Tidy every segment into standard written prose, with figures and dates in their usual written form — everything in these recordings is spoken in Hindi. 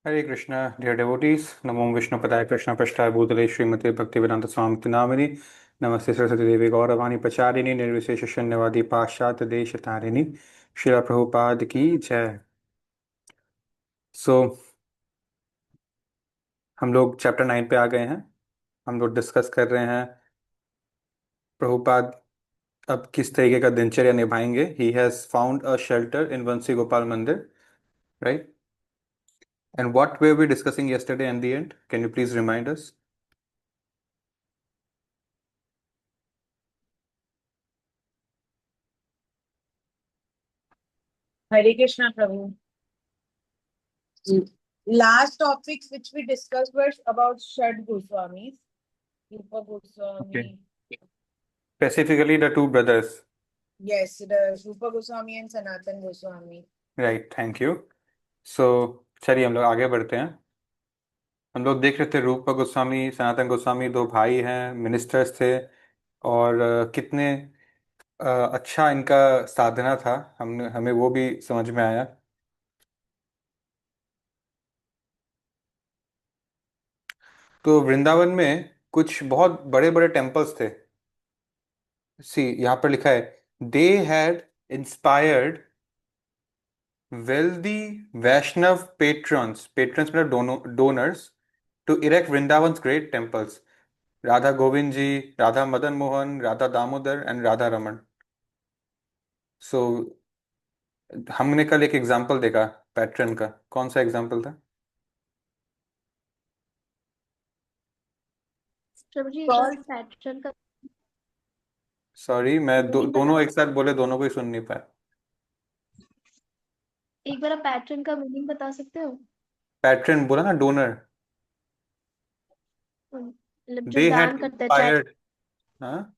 हरे कृष्णा डियर devotees. नमो विष्णुपदाय कृष्ण पृष्ठाय भूतले श्रीमते भक्तिवेदांत स्वामी नामिनी. नमस्ते सरस्वती देवी गौरवाणी प्रचारिणी निर्विशेष शून्यवादी पाश्चात्य देश तारिणी. श्रील प्रभुपाद की जय. सो हम लोग चैप्टर 9 पे आ गए हैं. हम लोग डिस्कस कर रहे हैं प्रभुपाद अब किस तरीके का दिनचर्या निभाएंगे. He has found a shelter in Vanshi Gopal Mandir, right? And what were we discussing yesterday and the end? Can you please remind us? Hare Krishna, Prabhu. Last topics which we discussed were about Shad Goswamis, Rupa Okay. Goswami. Specifically the two brothers. Yes, the Rupa Goswami and Sanatan Goswami. Right, thank you. So चलिए हम लोग आगे बढ़ते हैं. हम लोग देख रहे थे रूप गोस्वामी सनातन गोस्वामी दो भाई हैं, मिनिस्टर्स थे. और कितने अच्छा इनका साधना था. हमने हमें वो भी समझ में आया. तो वृंदावन में कुछ बहुत बड़े बड़े टेम्पल्स थे. सी यहाँ पर लिखा है, they had inspired wealthy Vaishnav patrons मतलब donors to erect Vrindavan's great temples. Radha Govind ji, Radha Madan Mohan, Radha Damodar and Radha Raman. So हमने कल एक एग्जाम्पल देखा पैटर्न का. कौन सा एग्जाम्पल था? प्रभु जी एक बार Called पैटर्न का सॉरी, मैं मीनिंग बता दोनों एक साथ बोले, दोनों को ही सुन नहीं पाया. एक बार आप पैटर्न का मीनिंग बता सकते हो? पैटर्न बोला ना, डोनर. मतलब जो दे हैड दान करता है चाहे इंस्पायर्ड. हाँ,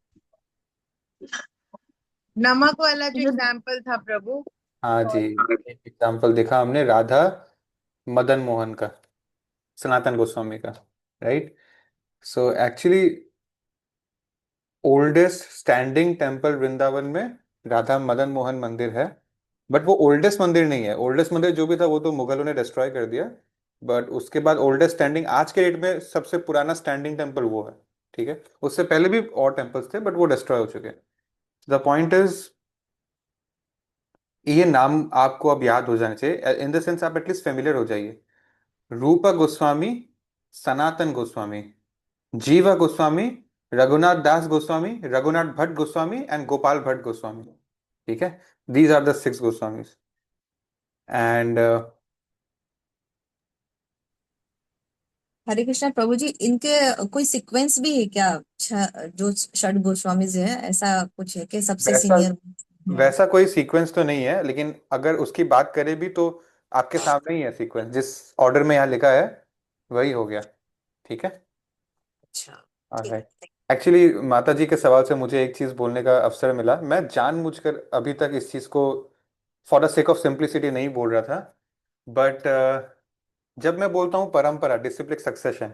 नमक वाला जो जो एग्जाम्पल था प्रभु. हाँ जी. Called एक एग्जाम्पल देखा हमने राधा मदन मोहन का, सनातन गोस्वामी का. Right. So actually oldest standing temple Vrindavan में राधा मदन मोहन मंदिर है. बट वो ओल्डेस्ट मंदिर नहीं है. ओल्डेस्ट मंदिर जो भी था वो तो मुगलों ने डिस्ट्रॉय कर दिया. बट उसके बाद ओल्डेस्ट स्टैंडिंग आज के डेट में सबसे पुराना स्टैंडिंग टेम्पल वो है. ठीक है. उससे पहले भी और टेम्पल्स थे बट वो डिस्ट्रॉय हो चुके हैं. द पॉइंट इज, ये नाम आपको अब याद हो जाने चाहिए. इन द सेंस आप एटलीस्ट फेमिलियर हो जाइए. रूपा गोस्वामी, सनातन गोस्वामी, जीवा गोस्वामी, रघुनाथ दास गोस्वामी, रघुनाथ भट्ट गोस्वामी एंड गोपाल भट्ट गोस्वामी. ठीक है. These are the six Goswamis. And Hare Krishna Prabhu ji, इनके कोई सीक्वेंस भी है क्या? जो षड गोस्वामी जी है, ऐसा कुछ है कि सबसे वैसा सीनियर? वैसा कोई सीक्वेंस तो नहीं है, लेकिन अगर उसकी बात करें भी तो आपके सामने ही है सीक्वेंस. जिस ऑर्डर में यहाँ लिखा है वही हो गया. ठीक है. अच्छा, ठीक ऑलराइट. है। एक्चुअली माता जी के सवाल से मुझे एक चीज बोलने का अवसर मिला. मैं जानबूझकर अभी तक इस चीज को for the sake of simplicity नहीं बोल रहा था. बट जब मैं बोलता हूँ परंपरा, डिसिप्लिक सक्सेशन,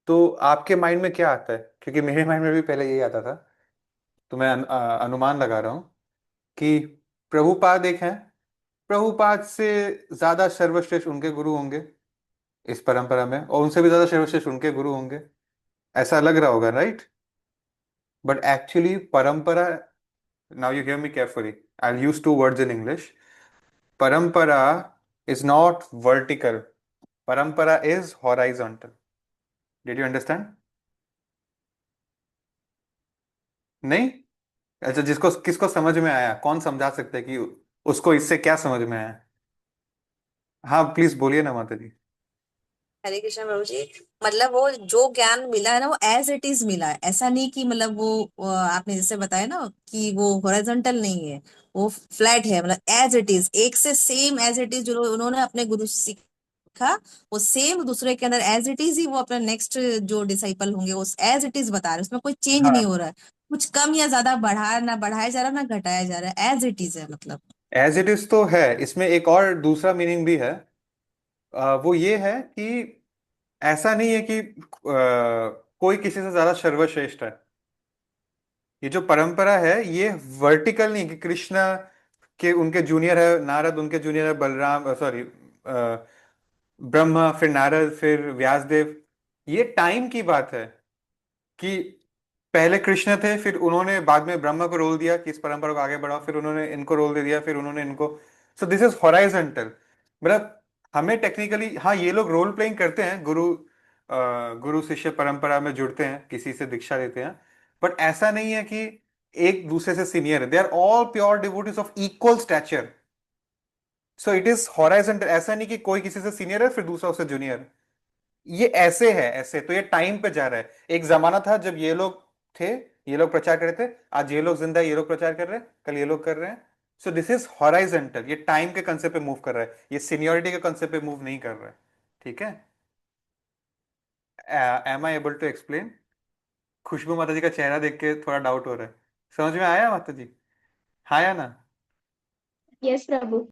तो आपके माइंड में क्या आता है? क्योंकि मेरे माइंड में भी पहले यही आता था. तो मैं अनुमान लगा रहा हूँ कि प्रभुपाद एक हैं. प्रभुपाद से ज्यादा सर्वश्रेष्ठ उनके गुरु होंगे इस परंपरा में, और उनसे भी ज्यादा सर्वश्रेष्ठ उनके गुरु होंगे. ऐसा लग रहा होगा, राइट? बट एक्चुअली परंपरा, now you hear me carefully, I'll use two words in English. Parampara is not vertical. Parampara is horizontal. Did you understand? नहीं? अच्छा, जिसको किसको समझ में आया, कौन समझा सकता है कि उसको इससे क्या समझ में आया? हाँ, प्लीज बोलिए ना माता जी. हरे कृष्णा प्रभु जी, मतलब वो जो ज्ञान मिला है ना, वो एज इट इज मिला है। ऐसा नहीं कि मतलब वो आपने जैसे बताया ना कि वो हॉरिजॉन्टल नहीं है, वो फ्लैट है। मतलब एज इट इज, एक से सेम एज इट इज जो उन्होंने अपने गुरु से सीखा, वो सेम दूसरे के अंदर एज इट इज ही वो अपना नेक्स्ट जो डिसाइपल होंगे वो एज इट इज बता रहे हैं। उसमें कोई चेंज नहीं हाँ, हो रहा है, कुछ कम या ज्यादा ना बढ़ाया जा रहा है ना घटाया जा रहा है, एज इट इज है मतलब। एज इट इज तो है. इसमें एक और दूसरा मीनिंग भी है. वो ये है कि ऐसा नहीं है कि कोई किसी से ज्यादा सर्वश्रेष्ठ है. ये जो परंपरा है ये वर्टिकल नहीं कि कृष्ण के उनके जूनियर है नारद, उनके जूनियर है बलराम, सॉरी, ब्रह्मा, फिर नारद, फिर व्यासदेव। ये टाइम की बात है कि पहले कृष्ण थे, फिर उन्होंने बाद में ब्रह्मा को रोल दिया कि इस परंपरा को आगे बढ़ाओ, फिर उन्होंने इनको रोल दे दिया, फिर उन्होंने इनको। So this is horizontal. मतलब हमें टेक्निकली, हाँ, ये लोग रोल प्लेइंग करते हैं, गुरु शिष्य परंपरा में जुड़ते हैं, किसी से दीक्षा लेते हैं, बट ऐसा नहीं है कि एक दूसरे से सीनियर है। They are all pure devotees of equal stature. So it is horizontal. ऐसा नहीं कि कोई किसी से सीनियर है फिर दूसरा उससे जूनियर। ये ऐसे है, ऐसे तो ये टाइम पे जा रहा है। एक जमाना था जब ये लोग थे, ये लोग प्रचार कर रहे थे, आज ये लोग जिंदा है, ये लोग प्रचार कर रहे हैं, कल ये लोग कर रहे हैं। So this is horizontal. ये टाइम के कंसेप्ट पे मूव कर रहा है, ये सीनियोरिटी के कंसेप्ट पे मूव नहीं कर रहा है। ठीक है। Am I able to explain? Khushboo Mata ji का चेहरा देख के थोड़ा डाउट हो रहा है। समझ में आया माता जी? हाँ या ना? यस प्रभु।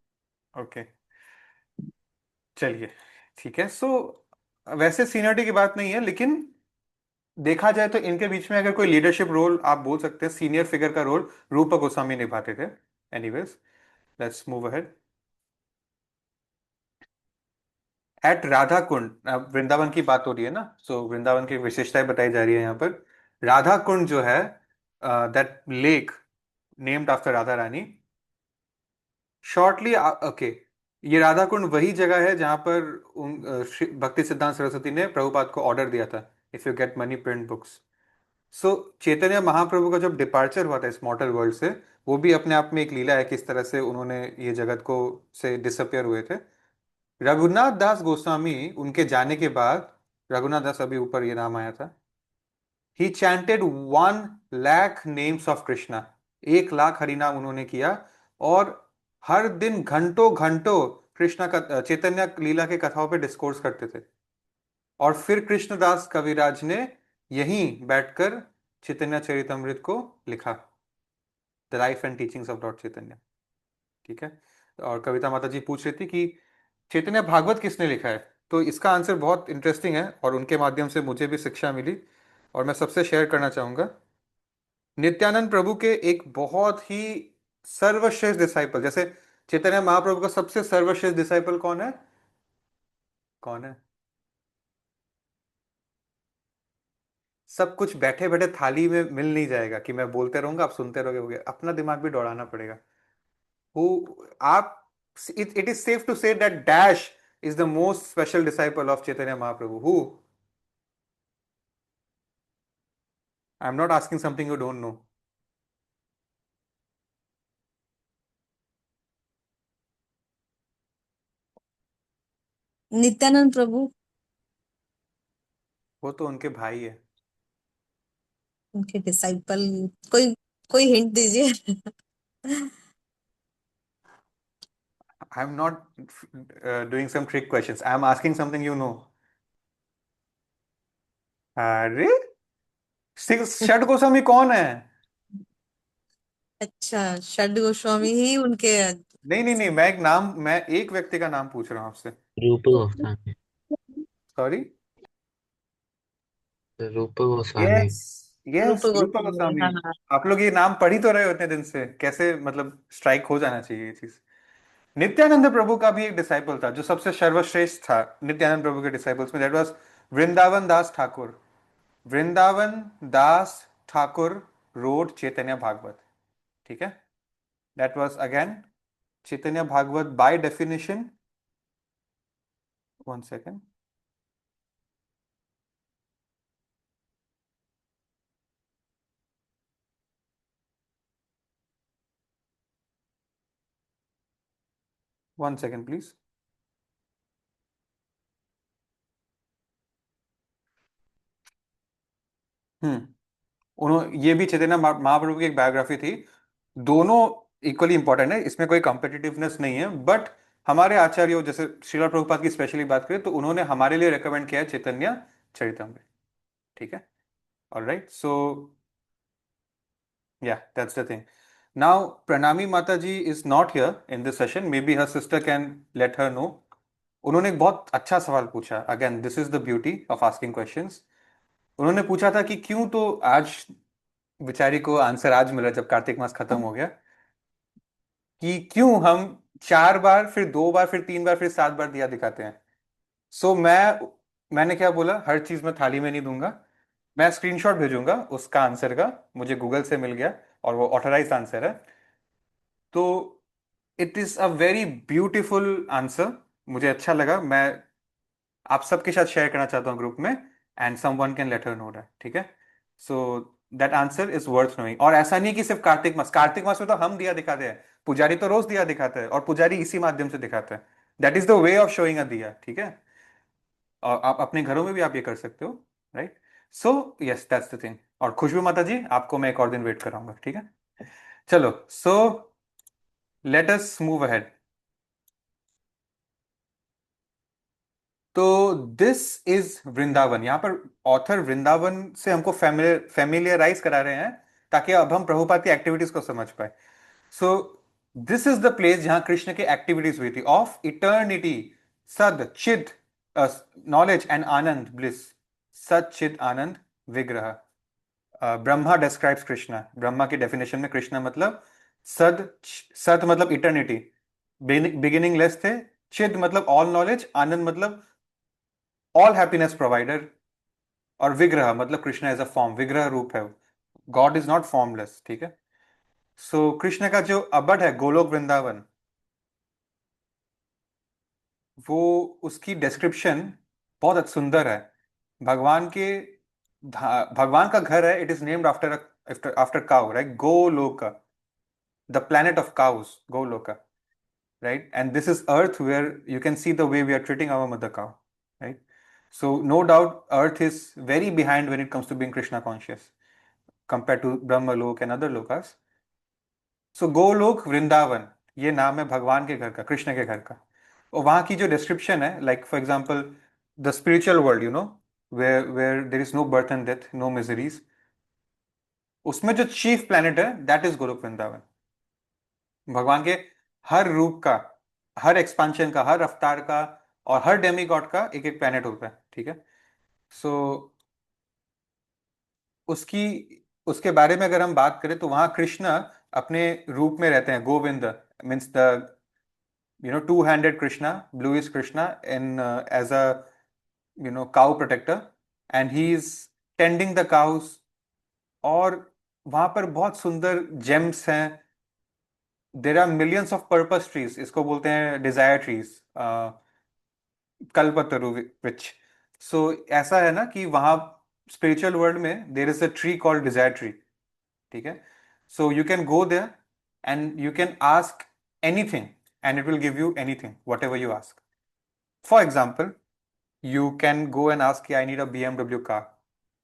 ओके, चलिए, ठीक है। सो वैसे सीनियरिटी की बात नहीं है, लेकिन देखा जाए तो इनके बीच में अगर कोई लीडरशिप रोल आप बोल सकते हैं, सीनियर फिगर का रोल रूपा गोस्वामी निभाते थे। Anyways, let's move ahead. At Radha Kund, अब वृंदावन की बात हो रही है ना, सो वृंदावन की विशेषताएं बताई जा रही है यहाँ पर। राधा कुंड जो है, that lake named after Radha Rani, shortly, okay, ये राधा कुंड वही जगह है जहां पर भक्ति सिद्धांत सरस्वती ने प्रभुपाद को ऑर्डर दिया था, if you get money print books. So Chaitanya Mahaprabhu का जब डिपार्चर हुआ था इस मॉर्टल वर्ल्ड से, वो भी अपने आप में एक लीला है, किस तरह से उन्होंने ये जगत को से डिसअपियर हुए थे। रघुनाथ दास गोस्वामी उनके जाने के बाद, रघुनाथ दास, अभी ऊपर ये नाम आया था, he chanted 1 lakh names of Krishna. 1 lakh हरिनाम उन्होंने किया, और हर दिन घंटों घंटों कृष्णा का, चैतन्य लीला के कथाओं पे डिस्कोर्स करते थे। और फिर कृष्णदास कविराज ने यहीं बैठकर चैतन्य चरितमृत को लिखा, the life and teachings of Lord Chaitanya. ठीक है। और कविता माता जी पूछ रही थी कि चैतन्य भागवत किसने लिखा है, तो इसका आंसर बहुत इंटरेस्टिंग है, और उनके माध्यम से मुझे भी शिक्षा मिली, और मैं सबसे शेयर करना चाहूंगा। नित्यानंद प्रभु के एक बहुत ही सर्वश्रेष्ठ डिसाइपल, जैसे चैतन्य महाप्रभु का सबसे सर्वश्रेष्ठ डिसाइपल कौन है? कौन है? सब कुछ बैठे बैठे थाली में मिल नहीं जाएगा कि मैं बोलते रहूंगा आप सुनते रहोगे, हो गया, अपना दिमाग भी दौड़ाना पड़ेगा। हु आप, it is safe to say that dash is the most special disciple of Chaitanya Mahaprabhu. Who? I am not asking something you don't know. Nityananda Prabhu. वो तो उनके भाई है। उनके डिसाइपल। कोई कोई हिंट दीजिए। I am not doing some trick questions, I am asking something you know. अरे, षड गोस्वामी कौन है? अच्छा, षड गोस्वामी ही उनके। नहीं नहीं नहीं, मैं एक नाम, मैं एक व्यक्ति का नाम पूछ रहा हूँ आपसे। रूप गोस्वामी। सॉरी। रूप गोस्वामी। यस, रूप यस, रूपा गोस्वामी, गोस्वामी। हाँ हाँ। आप लोग ये नाम पढ़ ही तो रहे हो इतने दिन से, कैसे मतलब स्ट्राइक हो जाना चाहिए ये चीज। नित्यानंद प्रभु का भी एक डिसाइपल था जो सबसे सर्वश्रेष्ठ था नित्यानंद प्रभु के डिसाइपल्स में, that was Vrindavan Das Thakur. Vrindavan Das Thakur wrote Chaitanya Bhagavat. ठीक है। That was again Chaitanya Bhagavat by definition. One second. One second please. उन्होंने, ये भी चैतन्य महाप्रभु की एक बायोग्राफी थी। दोनों इक्वली इंपॉर्टेंट है, इसमें कोई कॉम्पिटिटिवनेस नहीं है, बट हमारे आचार्यों जैसे श्रील प्रभुपाद की स्पेशली बात करें तो उन्होंने हमारे लिए रेकमेंड किया है चैतन्य चरितमृत। ठीक है। Alright, so yeah that's the thing. Now Pranami Mata ji is not here in this session, may be her sister can let her know. उन्होंने एक बहुत अच्छा सवाल पूछा, again this is the beauty of asking questions. उन्होंने पूछा था कि क्यों, तो आज बेचारी को आंसर आज मिला जब कार्तिक मास खत्म हो गया, कि क्यों हम 4 बार, फिर 2 बार, फिर 3 बार, फिर 7 बार दिया दिखाते हैं। सो मैंने क्या बोला, हर चीज मैं थाली में नहीं दूंगा, मैं स्क्रीनशॉट भेजूंगा उसका आंसर का, मुझे गूगल से मिल गया और वो ऑथराइज आंसर है। तो it is a very beautiful answer, मुझे अच्छा लगा, मैं आप सबके साथ शेयर करना चाहता हूँ ग्रुप में, and someone can let her know that, ठीक है। So that answer is worth knowing. और ऐसा नहीं कि सिर्फ कार्तिक मास में तो हम दिया दिखाते हैं, पुजारी तो रोज दिया दिखाते हैं, और पुजारी इसी माध्यम से दिखाते हैं। That is the way of showing a दिया, ठीक है। और आप अपने घरों में भी आप ये कर सकते हो, right. So yes, that's the thing. और खुशबू माता जी, आपको मैं एक और दिन वेट कराऊंगा, ठीक है। चलो, so let us move ahead. तो दिस इज वृंदावन, यहाँ पर ऑथर वृंदावन से हमको फैमिलियराइज करा रहे हैं, ताकि अब हम प्रभुपाद की एक्टिविटीज को समझ पाए। So this is the place जहां कृष्ण की एक्टिविटीज हुई थी, ऑफ इटर्निटी, सद चिद, नॉलेज एंड आनंद, ब्लिस, सद चिद आनंद विग्रह। ब्रह्मा डिस्क्राइब्स कृष्णा, ब्रह्मा की डेफिनेशन में कृष्णा मतलब सद, सत मतलब इटर्निटी, बिगिनिंग लेस थे, चिद मतलब ऑल नॉलेज, आनंद मतलब ऑल हैप्पीनेस प्रोवाइडर, और विग्रह मतलब कृष्ण एज अ फॉर्म, विग्रह रूप है, गॉड इज नॉट फॉर्मलेस, ठीक है। सो कृष्ण का जो अबड है गोलोक वृंदावन, वो उसकी डिस्क्रिप्शन बहुत सुंदर है। भगवान के भगवान का घर है, it is named after after cow, right, Goloka, the planet of cows, Goloka, right? And this is earth where you can see the way we are treating our mother cow, right? So no doubt earth is very behind when it comes to being Krishna conscious compared to Brahma lok and other lokas. So Golok Vrindavan, ये नाम है भगवान के घर का, कृष्ण के घर का। और वहाँ की जो डिस्क्रिप्शन है, like for example the spiritual world, where there is no birth and death, no miseries, उसमें जो चीफ प्लैनेट है दैट इज गोलोक वृंदावन। भगवान के हर रूप का, हर एक्सपांशन का, हर अवतार का, और हर डेमी गॉड का एक एक प्लैनेट होता है, ठीक है। सो उसकी उसके बारे में अगर हम बात करें तो वहां कृष्ण अपने रूप में रहते हैं, Govind means the two handed Krishna, blue is Krishna in as a cow protector, and he is tending the cows. और वहां पर बहुत सुंदर जेम्स हैं, there are millions of purpose trees, इसको बोलते हैं डिजायर ट्रीज, कल्पतरु विच। सो ऐसा है ना कि वहां स्पिरिचुअल वर्ल्ड में there is a tree called desire tree, ठीक है। So you can go there and you can ask anything, and it will give you anything whatever you ask. For example, you can go and ask I need a BMW car,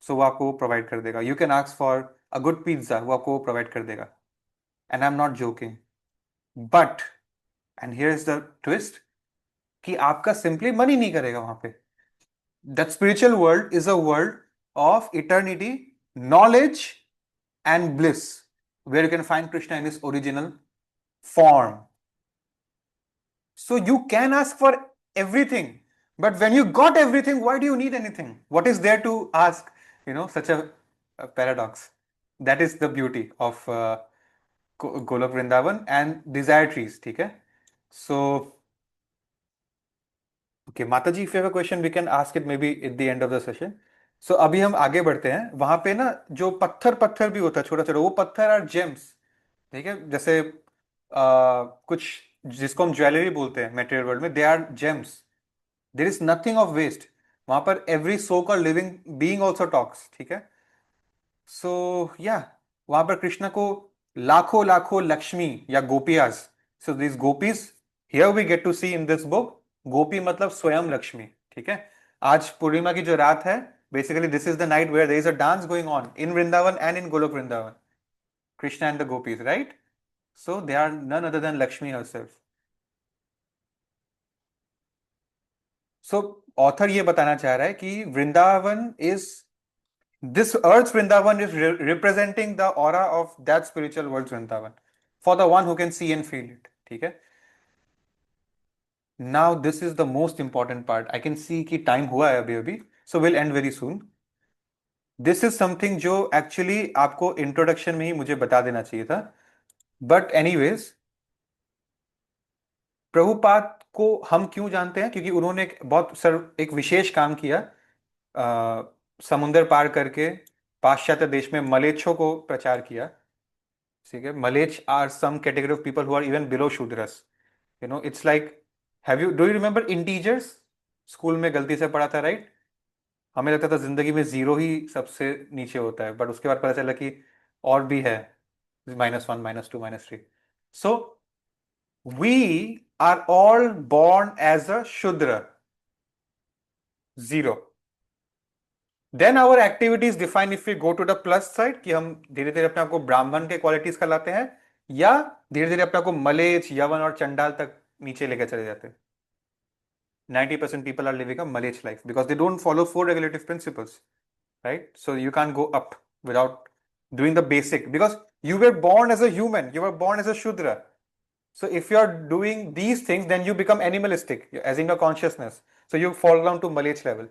सो वो आपको प्रोवाइड कर देगा। You can ask for a good pizza, वो आपको प्रोवाइड कर देगा। And I am not joking, but and here is the twist, कि आपका सिंपली मन ही नहीं करेगा वहां पे। That spiritual world is a world of eternity, knowledge, and bliss, where you can find Krishna in his original form. So you can ask for everything, but when you got everything, why do you need anything? What is there to ask? Such a paradox. That is the beauty of Golok Vrindavan and desire trees, ठीक है? So ओके माता जी, if you have a question we can ask it may be at the end of the session. So अभी हम आगे बढ़ते हैं, वहां पे ना जो पत्थर पत्थर भी होता है छोटा छोटा, वो पत्थर आर जेम्स, ठीक है। जैसे कुछ जिसको हम ज्वेलरी बोलते हैं मेटेरियल वर्ल्ड में, they are gems, there is nothing of waste. वहां पर every so called living being also talks, ठीक है। सो या वहां पर कृष्ण को लाखों लाखों लक्ष्मी या गोपियाज, सो दिस गोपीज here we get to see in this book, गोपी मतलब स्वयं लक्ष्मी, ठीक है। आज पूर्णिमा की जो रात है, basically this is the night where there is a dance going on in Vrindavan and in Golok Vrindavan, Krishna and the gopis, right. So they are none other than Lakshmi herself. So author ये बताना चाह रहा है कि Vrindavan is, this earth's Vrindavan is representing the aura of that spiritual world's Vrindavan for the one who can see and feel it, ठीक है। Now this is the most important part. I can see कि time हुआ है अभी अभी, so we'll end very soon. This is something जो actually आपको introduction में ही मुझे बता देना चाहिए था, but anyways, प्रभुपाद को हम क्यों जानते हैं? क्योंकि उन्होंने एक विशेष काम किया, समुंदर पार करके पाश्चात्य देश में मलेच्छों को प्रचार किया। ठीक है, मलेच्छ are some category of people who are even below शूद्रस। It's like, do you remember integers? School में गलती से पढ़ा था, राइट? हमें लगता था जिंदगी में जीरो ही सबसे नीचे होता है, बट उसके बाद पता चला कि और भी है, -1, -2, -3। So we are all born as a शूद्र, zero. Then our activities define if we go to the plus side, कि हम धीरे धीरे अपने आप को ब्राह्मण के क्वालिटीज का लाते हैं, या धीरे धीरे अपने आप को मलेच्छ, यवन और चंडाल तक नीचे लेकर चले जाते हैं। 90% people are living a Malech life because they don't follow four regulative principles, right? So you can't go up without doing the basic, because you were born as a human, you were born as a Shudra. So if you are doing these things, then you become animalistic, as in your consciousness. So you fall down to Malech level,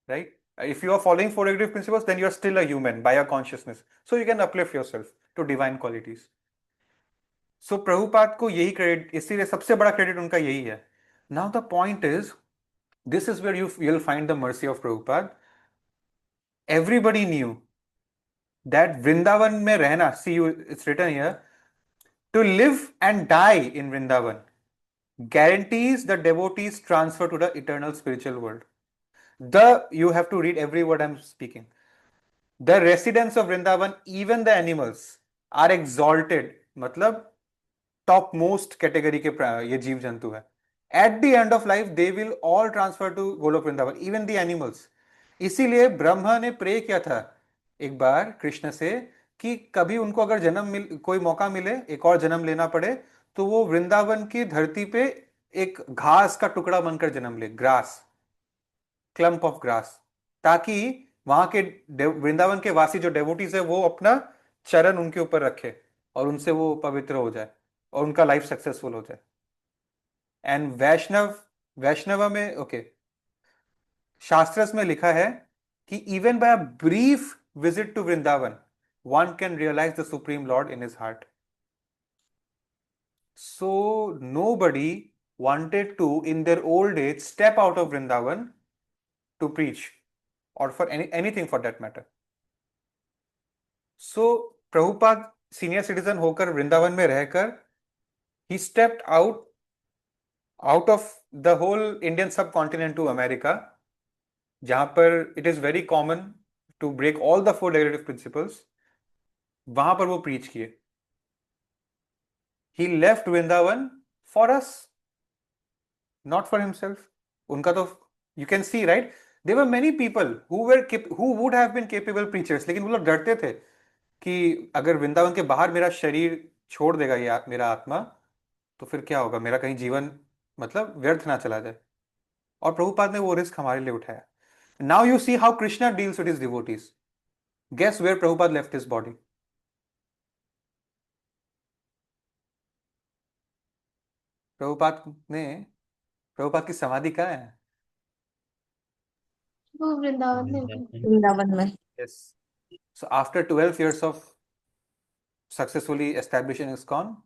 right? If you are following four regulative principles, then you are still a human by your consciousness. So you can uplift yourself to divine qualities. सो प्रभुपाद को यही क्रेडिट, इसीलिए सबसे बड़ा क्रेडिट उनका यही है। Now the point is, this is where you will find the mercy of Prabhupada. Everybody knew that Vrindavan में रहना, see you, it's written here, to live and die in Vrindavan guarantees the devotee's transfer to the eternal spiritual world. You have to read every word I'm speaking. The residents of Vrindavan, even the animals, are exalted, मतलब टॉप मोस्ट कैटेगरी के ये जीव जंतु है। At the end of life they will all transfer to Golok Vrindavan, even the animals. इसीलिए ब्रह्मा ने प्रे किया था एक बार कृष्ण से कि कभी उनको अगर कोई मौका मिले, एक और जन्म लेना पड़े, तो वो वृंदावन की धरती पे एक घास का टुकड़ा बनकर जन्म ले, ग्रास, क्लम्प ऑफ ग्रास, ताकि वहां के वृंदावन के वासी जो डेवोटीज है वो अपना चरण उनके ऊपर रखे और उनसे वो पवित्र हो जाए और उनका लाइफ सक्सेसफुल हो जाए। एंड वैष्णव में, ओके, शास्त्रस में लिखा है कि even by a brief visit to Vrindavan one can realize the supreme lord in his heart. So nobody wanted to in their old age step out of Vrindavan to preach, or for anything for that matter. So Prabhupada senior citizen होकर वृंदावन में रहकर he stepped out of the whole Indian subcontinent to America, जहां पर it is very common to break all the four regulative principles, वहां पर वो preach किए। He left Vrindavan for us, not for himself. उनका तो you can see, right? There were many people who would have been capable preachers, लेकिन वो लोग डरते थे कि अगर वृंदावन के बाहर मेरा शरीर छोड़ देगा या मेरा आत्मा, तो फिर क्या होगा, मेरा कहीं जीवन मतलब व्यर्थ ना चला जाए। और प्रभुपाद ने वो रिस्क हमारे लिए उठाया। Now you see how Krishna deals with his devotees. Guess where Prabhupada left his body? Prabhupada की समाधि कहाँ है? वो वृंदावन में वृंदावन। वृंदावन में। Yes. So after 12 years of successfully establishing ISKCON,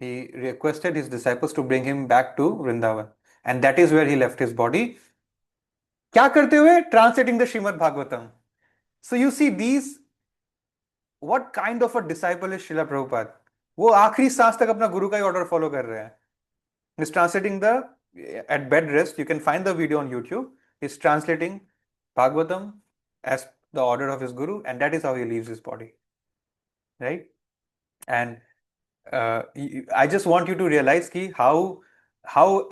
he requested his disciples to bring him back to Vrindavan, and that is where he left his body. क्या करते हुए? Translating the Srimad Bhagavatam. So you see these, what kind of a disciple is Srila Prabhupada? वो आखिरी सांस तक अपना गुरु का ही ऑर्डर फॉलो कर रहे हैं। He's translating at bed rest, you can find the video on YouTube. He's translating Bhagavatam as the order of his guru, and that is how he leaves his body, right? And I just want you to realize how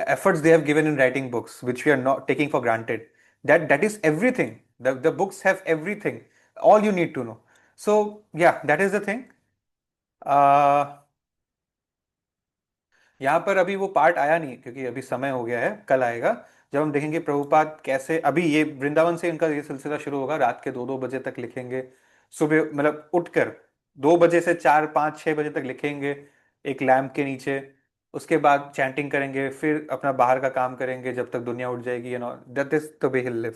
efforts they have given in writing books, which we are not taking for granted. That is everything. The books have everything, all you need to know. So yeah, that is the thing. यहाँ पर अभी वो पार्ट आया नहीं क्योंकि अभी समय हो गया है, कल आएगा जब हम देखेंगे प्रभुपाद कैसे, अभी ये वृंदावन से इनका ये सिलसिला शुरू होगा, रात के 2-2 बजे तक लिखेंगे, सुबह मतलब उठकर 2 बजे से 4-5-6 बजे तक लिखेंगे एक लैम्प के नीचे, उसके बाद चैंटिंग करेंगे, फिर अपना बाहर का काम करेंगे जब तक दुनिया उठ जाएगी, that is the way he live.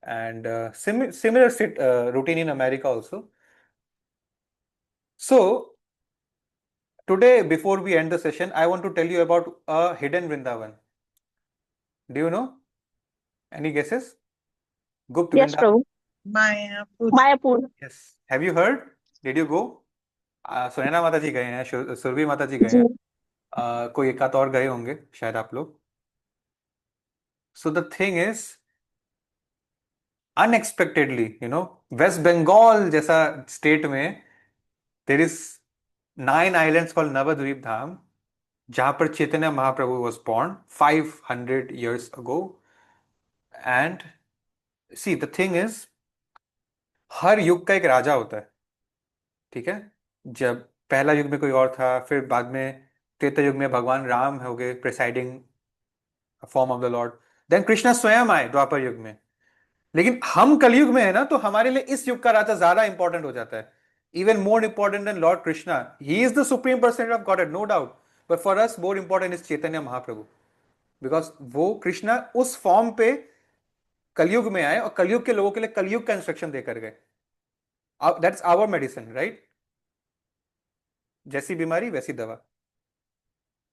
And similar routine in America also. So Today, before we end the session, I want to tell you about a hidden Vrindavan. Do you know? Any guesses? Gupt Yes, Vrindavan? Prabhu. Mayapur. Mayapur. Yes. Have you heard? Did you go? Sunaina माता जी गए हैं, सुरभि माता जी गए जी। हैं, कोई एक आध और गए होंगे शायद आप लोग. So the thing is, unexpectedly, West Bengal जैसा स्टेट में there is 9 islands called Navadvip Dham, जहां पर Chaitanya Mahaprabhu was born 500 years ago. And see, the thing is, हर युग का एक राजा होता है, ठीक है. जब पहला युग में कोई और था, फिर बाद में त्रेता युग में भगवान राम हो गए presiding form of the Lord. Then Krishna स्वयं आए द्वापर युग में. लेकिन हम कलयुग में है ना, तो हमारे लिए इस युग का राजा ज्यादा इंपॉर्टेंट हो जाता है. Even more important than Lord Krishna. He is the supreme personality of God, no doubt. But for us more important is Chaitanya Mahaprabhu, because वो कृष्णा उस फॉर्म पे कलयुग में आए और कलयुग के लोगों के लिए कलयुग का इंस्ट्रक्शन देकर गए. That's our medicine, right. जैसी बीमारी वैसी दवा.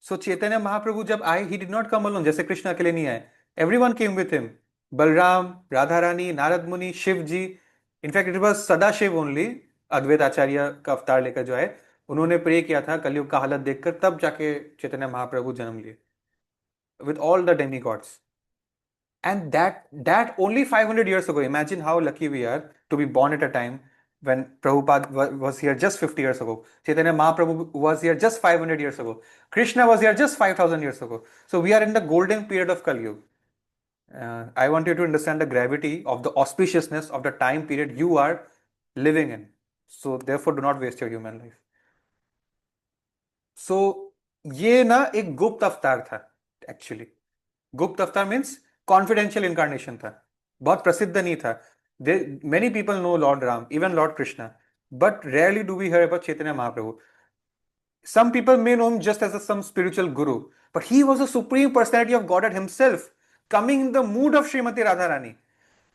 सो चैतन्य महाप्रभु जब आए, he did not come alone. जैसे कृष्ण अकेले नहीं आए, everyone came with him. Balaram, Radha Rani, Narad Muni, Shiv ji. In fact it was Sadashiv only, Advaita Acharya का अवतार लेकर जो है, उन्होंने प्रे किया था कलयुग का हालत देखकर, तब जाके चैतन्य महाप्रभु जन्म लिए with all the demigods. And that only 500 years ago. Imagine how lucky we are to be born at a time when Prabhupada was here just 50 years ago. Chaitanya Mahaprabhu was here just 500 years ago. Krishna was here just 5,000 years ago. So we are in the golden period of Kali Yuga. I want you to understand the gravity of the auspiciousness of the time period you are living in. So therefore, do not waste your human life. So ये ना एक गुप्त अवतार था एक्चुअली. गुप्त अवतार मीन्स कॉन्फिडेंशियल इनकारनेशन था, बहुत प्रसिद्ध नहीं था. Many people know Lord Ram, even Lord Krishna, but rarely do we hear about Chaitanya Mahaprabhu. Some people may know him just as some spiritual guru, but he was the supreme personality of Godhead himself, coming in the mood of Srimati Radha Rani.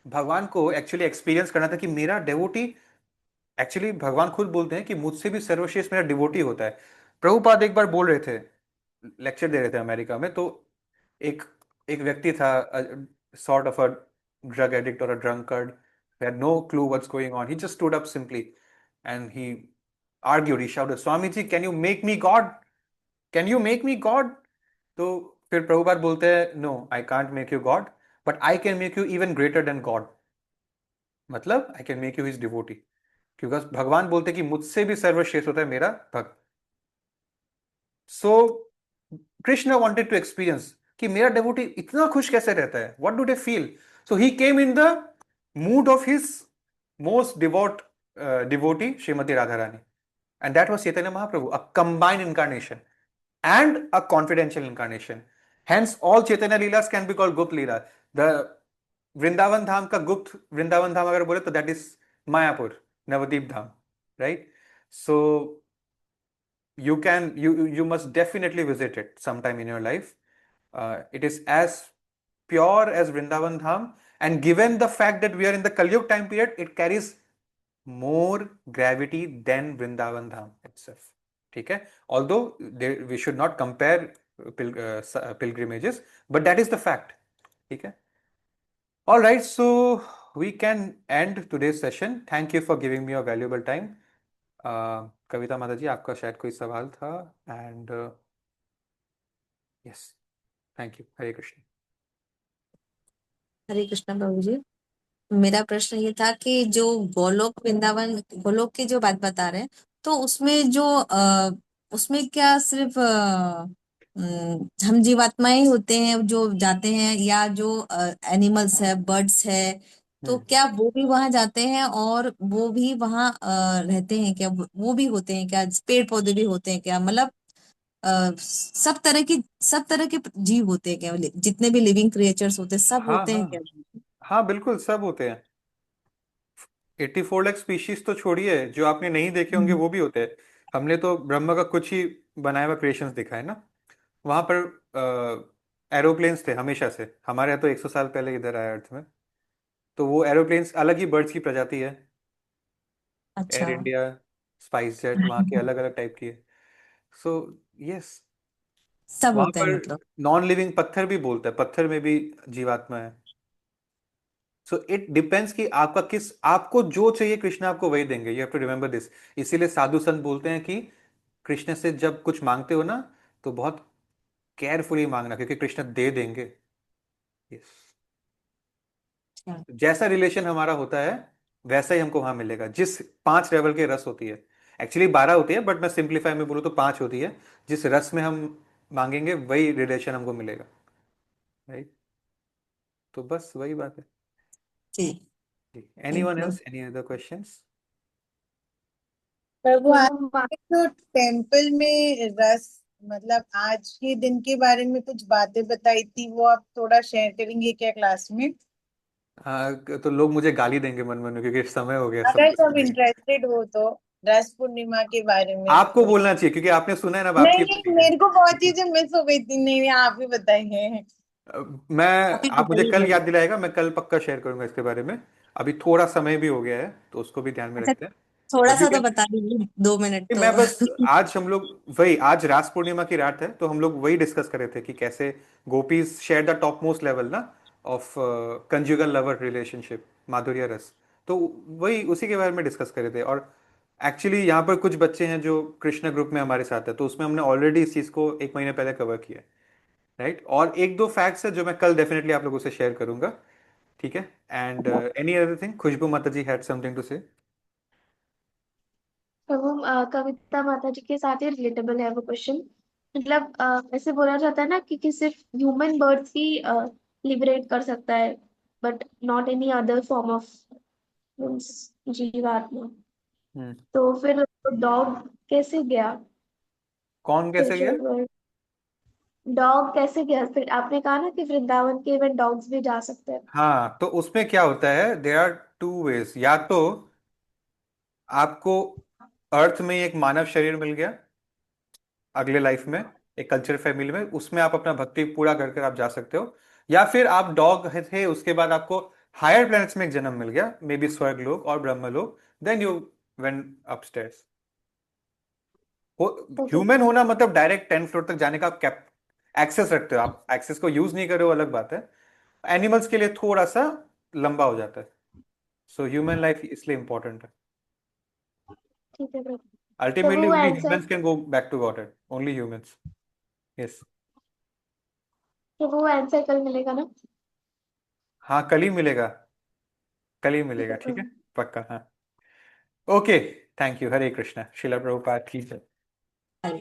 भगवान को एक्चुअली एक्सपीरियंस करना था कि मेरा डेवोटी, एक्चुअली भगवान खुद बोलते हैं कि मुझसे भी सर्वश्रेष्ठ मेरा डिवोटी होता है. प्रभुपाद एक बार बोल रहे थे, लेक्चर दे रहे थे अमेरिका में, तो एक एक व्यक्ति था, sort of a drug addict or a drunkard, who had no clue what's going on. He just stood up simply and he argued, he shouted, Swamiji, can you make me God? Can you make me God? तो फिर प्रभुपाद बोलते हैं, no, I can't make you God, but I can make you even greater than God. मतलब I can make you his devotee. क्योंकि भगवान बोलते हैं कि मुझसे भी सर्वश्रेष्ठ होता है मेरा भक्त. So Krishna wanted to experience कि मेरा devotee इतना खुश कैसे रहता है. What do they feel? So he came in the mood of his most devout devotee, Srimati Radharani. And that was Chaitanya Mahaprabhu, a combined incarnation and a confidential incarnation. Hence, all Chaitanya Leelas can be called Gupt Leela. The Vrindavan Dham का गुप्त वृंदावन धाम अगर बोले तो that is Mayapur, Navadip Dham, right? So you must definitely visit it sometime in your life. It is as pure as Vrindavan Dham, and given the fact that we are in the Kalyug time period, it carries more gravity than Vrindavan Dham itself. ठीक है? Although we should not compare pilgrimages, but that is the fact. ठीक है? All right, so we can end today's session. Thank you for giving me your valuable time. कविता माता जी, आपका शायद कोई सवाल था. And yes, thank you. Hare Krishna. Hare Krishna Prabhu ji. मेरा प्रश्न ये था कि जो गोलोक वृंदावन गोलोक की जो बात बता रहे हैं, तो उसमें जो उसमें क्या सिर्फ हम जीवात्माएं ही होते हैं जो जाते हैं, या जो एनिमल्स है, बर्ड्स है, तो क्या वो भी वहां जाते हैं और वो भी वहां रहते हैं क्या? वो भी होते हैं क्या? पेड़ पौधे भी होते हैं क्या? मतलब सब तरह के जीव होते हैं क्या? जितने भी लिविंग क्रिएचर्स होते हैं सब हाँ होते हैं हाँ क्या? हाँ, बिल्कुल सब होते हैं. 84 लाख स्पीशीज तो छोड़िए, जो आपने नहीं देखे होंगे वो भी होते हैं. हमने तो ब्रह्मा का कुछ ही बनाया हुआ क्रिएशंस दिखा है ना. वहां पर एरोप्लेन्स थे हमेशा से. हमारे यहाँ तो 100 साल पहले इधर आया अर्थ में. तो वो एरोप्लेन्स अलग ही बर्ड्स की प्रजाति है. अच्छा. एयर इंडिया, स्पाइस जेट, वहाँ के अलग अलग टाइप की है. सो यस, सब वहां होते हैं पर मतलब। नॉन लिविंग पत्थर भी बोलता है, पत्थर में भी जीवात्मा है। सो इट डिपेंड्स कि आपका किस, आपको जो चाहिए कृष्ण आपको वही देंगे, you have to remember this. इसीलिए साधु संत बोलते हैं कि कृष्ण से जब कुछ मांगते हो ना, तो बहुत केयरफुली मांगना, क्योंकि कृष्ण दे देंगे। यस, अच्छा। जैसा रिलेशन हमारा होता है वैसा ही हमको वहां मिलेगा। जिस 5 लेवल के रस होती है, एक्चुअली 12 होती है, बट मैं सिंप्लीफाई में बोलूँ तो 5 होती है। जिस रस में हम मांगेंगे वही रिलेशन हमको मिलेगा, राइट। तो बस वही बात है। ठीक। Any one thank you. Else, any other questions? Prabhu, आज प्रभु तो टेम्पल में रस, मतलब आज के दिन के बारे में कुछ बातें बताई थी, वो आप थोड़ा शेयर करेंगे क्या क्लास में? हाँ, तो लोग मुझे गाली देंगे मन मन में, क्योंकि समय हो गया सब अगर कुछ सब करने का। इंटरेस्टेड हो तो रस पूर्णिमा के बारे में आपको थोड़ा। बोलना चाहिए, क्योंकि आपने सुना है ना, अब नहीं आपकी नहीं, बारी है। मेरे को बहुत चीजें मिस हो गई थी, नहीं नहीं, आप ही बताइए। मैं, आप ही आप मुझे कल बताइए। याद दिलाएगा, मैं कल पक्का शेयर करूंगा इसके बारे में। अभी थोड़ा समय भी हो गया है, तो उसको भी ध्यान में अच्छा, रखते हैं। थोड़ा बट यू सा तो कैन, बता दीजिए, 2 मिनट तो। मैं बस, आज हम लोग वही, आज रास पूर्णिमा की रात है, तो हम लोग वही डिस्कस कर रहे थे कि कैसे gopis share the top most level ना ऑफ कंजुगल लवर रिलेशनशिप, माधुर्य रस। तो वही उसी के बारे में डिस्कस कर रहे थे। और एक्चुअली यहाँ पर कुछ बच्चे हैं जो कृष्ण ग्रुप में हमारे साथ है, तो उसमें हमने ऑलरेडी इस चीज़ को 1 महीने पहले कवर किया है, राइट। और एक दो फैक्ट्स है जो मैं कल डेफिनेटली आप लोगों से शेयर करूंगा, ठीक है। And any other thing, Khushboo Mata ji had something to से। प्रभु कविता माता जी के साथ ही रिलेटेबल है वो क्वेश्चन। मतलब ऐसे बोला जाता है ना कि सिर्फ ह्यूमन बर्ड्स ही लिबरेट कर सकता है, but not any other form of जीवात्मा। हम्म, तो फिर डॉग कैसे गया कौन कैसे गया? Spiritual world? डॉग कैसे गया? फिर आपने कहा ना कि वृंदावन के इवन डॉग्स भी जा सकते हैं। हाँ, तो उसमें क्या होता है, देयर आर 2 वेज। या तो आपको अर्थ में एक मानव शरीर मिल गया अगले लाइफ में, एक कल्चर फैमिली में, उसमें आप अपना भक्ति पूरा कर कर आप जा सकते हो। या फिर आप डॉग थे, उसके बाद आपको हायर प्लैनेट्स में एक जन्म मिल गया, मे बी स्वर्ग लोक और ब्रह्म लोक, then you went upstairs. Okay. Human होना मतलब डायरेक्ट 10 फ्लोर तक जाने का कैप एक्सेस रखते हो, आप एक्सेस को यूज नहीं कर रहे हो अलग बात है। एनिमल्स के लिए थोड़ा सा लंबा हो जाता है। सो ह्यूमन लाइफ इसलिए इंपॉर्टेंट है। ठीक है प्रभु। प्रभु अल्टीमेटली वो only answer, humans can go back to God, only humans. Yes. Prabhu वो आंसर कल मिलेगा ना? हाँ, कल ही मिलेगा, कल ही ठीक मिलेगा, है ठीक है। प्रभु। पक्का, हाँ। Okay, thank you. Hare Krishna, Shila Prabhupada की जय। अरे